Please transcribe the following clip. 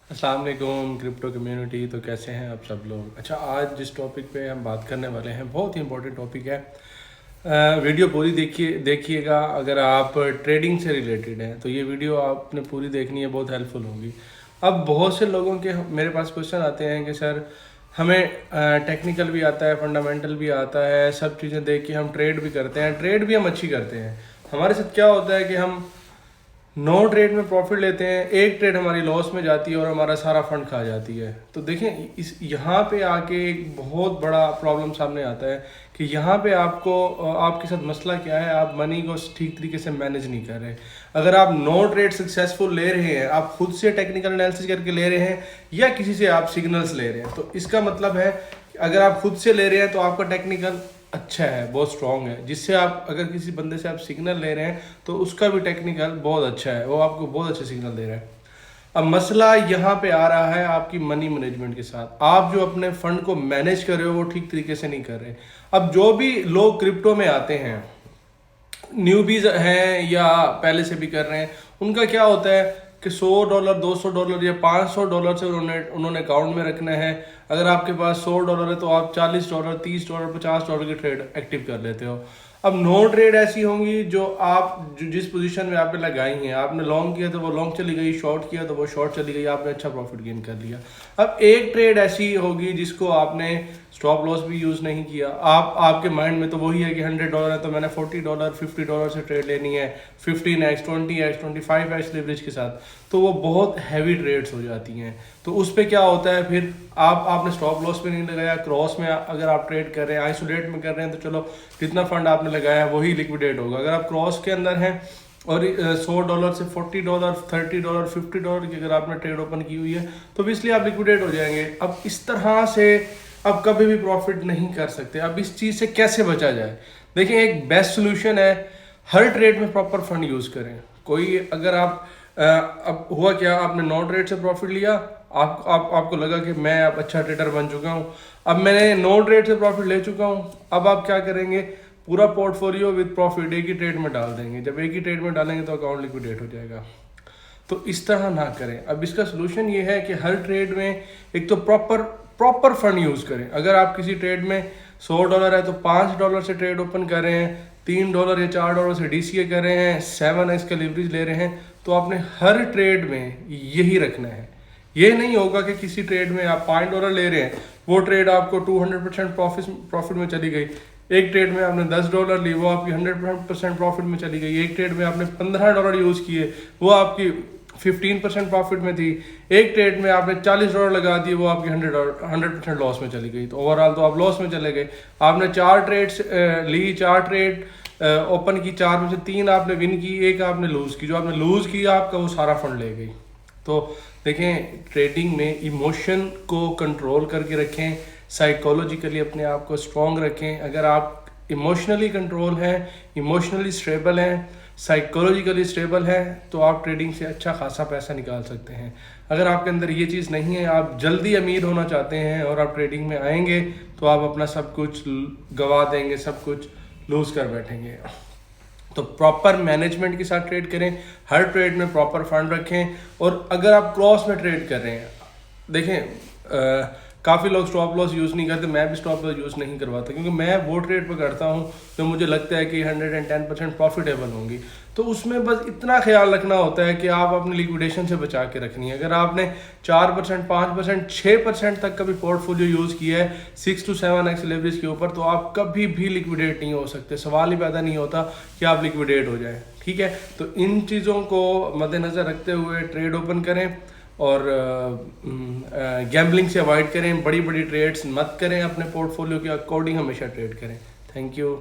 अस्सलाम वालेकुम crypto community. तो कैसे हैं आप सब लोग। अच्छा, आज जिस टॉपिक पे हम बात करने वाले हैं बहुत ही इंपॉर्टेंट टॉपिक है। वीडियो पूरी देखिएगा। अगर आप ट्रेडिंग से रिलेटेड हैं तो ये वीडियो आपने पूरी देखनी है, बहुत हेल्पफुल होगी। अब बहुत से लोगों के मेरे पास क्वेश्चन आते हैं कि सर हमें टेक्निकल भी आता है, फंडामेंटल भी आता है, सब चीज़ें देख के हम ट्रेड भी करते हैं, ट्रेड भी हम अच्छी करते हैं। हमारे साथ क्या होता है कि हम 9 ट्रेड में प्रॉफिट लेते हैं, एक ट्रेड हमारी लॉस में जाती है और हमारा सारा फंड खा जाती है। तो देखें, इस यहाँ पे आके एक बहुत बड़ा प्रॉब्लम सामने आता है कि यहाँ पे आपके साथ मसला क्या है, आप मनी को ठीक तरीके से मैनेज नहीं कर रहे। अगर आप 9 ट्रेड सक्सेसफुल ले रहे हैं, आप खुद से टेक्निकल एनालिसिस करके ले रहे हैं या किसी से आप सिग्नल्स ले रहे हैं, तो इसका मतलब है कि अगर आप खुद से ले रहे हैं तो आपका टेक्निकल अच्छा है, बहुत स्ट्रॉन्ग है। जिससे आप अगर किसी बंदे से आप सिग्नल ले रहे हैं तो उसका भी टेक्निकल बहुत अच्छा है, वो आपको बहुत अच्छे सिग्नल दे रहा है। अब मसला यहाँ पे आ रहा है आपकी मनी मैनेजमेंट के साथ। आप जो अपने फंड को मैनेज कर रहे हो वो ठीक तरीके से नहीं कर रहे। अब जो भी लोग क्रिप्टो में आते हैं, न्यूबीज हैं या पहले से भी कर रहे हैं, उनका क्या होता है कि $100, $200 या $500 से उन्होंने अकाउंट में रखना है। अगर आपके पास $100 है तो आप $40, $30, $50 की ट्रेड एक्टिव कर लेते हो। अब 9 ट्रेड ऐसी होंगी जो जिस पोजीशन में आपने लगाई हैं, आपने लॉन्ग किया तो वो लॉन्ग चली गई, शॉर्ट किया तो वो शॉर्ट चली गई, आपने अच्छा प्रॉफिट गेन कर लिया। अब एक ट्रेड ऐसी होगी जिसको आपने स्टॉप लॉस भी यूज़ नहीं किया। आपके माइंड में तो वही है कि $100 है तो मैंने $40, $50 से ट्रेड लेनी है, 15x, 20x, 25x लेवरेज के साथ, तो वो बहुत हैवी ट्रेड्स हो जाती हैं। तो उस पर क्या होता है, फिर आपने स्टॉप लॉस पे नहीं लगाया, क्रॉस में अगर आप ट्रेड कर रहे हैं, आइसोलेट में कर रहे हैं, तो चलो जितना फंड आपने लगाया है वही लिक्विडेट होगा। अगर आप क्रॉस के अंदर हैं और $100 से $40, $30, $50 की अगर आपने ट्रेड ओपन की हुई है तो भी इसलिए आप लिक्विडेट हो जाएंगे। अब इस तरह से अब कभी भी प्रॉफिट नहीं कर सकते। अब इस चीज़ से कैसे बचा जाए। देखिए, एक बेस्ट सोल्यूशन है, हर ट्रेड में प्रॉपर फंड यूज़ करें। कोई अगर आप अब हुआ क्या, आपने 9 ट्रेड से प्रॉफिट लिया, आपको लगा कि मैं अब अच्छा ट्रेडर बन चुका हूँ, अब मैंने 9 ट्रेड से प्रॉफिट ले चुका हूँ, अब आप क्या करेंगे, पूरा पोर्टफोलियो विद प्रॉफिट एक ही ट्रेड में डाल देंगे। जब एक ही ट्रेड में डालेंगे तो अकाउंट लिक्विडेट हो जाएगा। तो इस तरह ना करें। अब इसका सोल्यूशन ये है कि हर ट्रेड में एक तो प्रॉपर फंड यूज़ करें। अगर आप किसी ट्रेड में $100 है तो $5 से ट्रेड ओपन कर रहे हैं, $3 या $4 से DCA कर रहे हैं, 7x का लिवरेज ले रहे हैं, तो आपने हर ट्रेड में यही रखना है। ये नहीं होगा कि किसी ट्रेड में आप $5 ले रहे हैं, वो ट्रेड आपको 200% प्रॉफिट में चली गई। एक ट्रेड में आपने $10 ली, वो आपकी 100% प्रॉफिट में चली गई। एक ट्रेड में आपने $15 यूज़ किए, वो आपकी 15% प्रॉफिट में थी। एक ट्रेड में आपने $40 लगा दिए, वो आपकी 100% लॉस में चली गई। तो ओवरऑल तो आप लॉस में चले गए। आपने 4 ट्रेड्स ली, 4 ट्रेड ओपन की, 4 में से 3 आपने विन की, एक आपने लूज़ की। जो आपने लूज़ किया आपका वो सारा फंड ले गई। तो देखें, ट्रेडिंग में इमोशन को कंट्रोल करके रखें, साइकोलॉजिकली अपने आप को स्ट्रॉन्ग रखें। अगर आप इमोशनली कंट्रोल हैं, इमोशनली स्टेबल हैं, साइकोलॉजिकली स्टेबल है, तो आप ट्रेडिंग से अच्छा खासा पैसा निकाल सकते हैं। अगर आपके अंदर ये चीज़ नहीं है, आप जल्दी अमीर होना चाहते हैं और आप ट्रेडिंग में आएंगे तो आप अपना सब कुछ गवा देंगे, सब कुछ लूज़ कर बैठेंगे। तो प्रॉपर मैनेजमेंट के साथ ट्रेड करें, हर ट्रेड में प्रॉपर फंड रखें। और अगर आप क्रॉस में ट्रेड कर रहे हैं, देखें काफ़ी लोग स्टॉप लॉस यूज़ नहीं करते, मैं भी स्टॉप लॉस यूज़ नहीं करवाता, क्योंकि मैं वो ट्रेड पर करता हूँ जो मुझे लगता है कि 110% प्रॉफिटेबल होंगी। तो उसमें बस इतना ख्याल रखना होता है कि आप अपनी लिक्विडेशन से बचा के रखनी है। अगर आपने 4%, 5%, 6% तक कभी पोर्टफोलियो यूज़ किया है 6 to 7x लेवरेज के ऊपर, तो आप कभी भी लिक्विडेट नहीं हो सकते। सवाल ही पैदा नहीं होता कि आप लिक्विडेट हो जाएं। ठीक है, तो इन चीज़ों को मद्देनज़र रखते हुए ट्रेड ओपन करें और गैम्बलिंग से अवॉइड करें। बड़ी बड़ी ट्रेड्स मत करें, अपने पोर्टफोलियो के अकॉर्डिंग हमेशा ट्रेड करें। Thank you.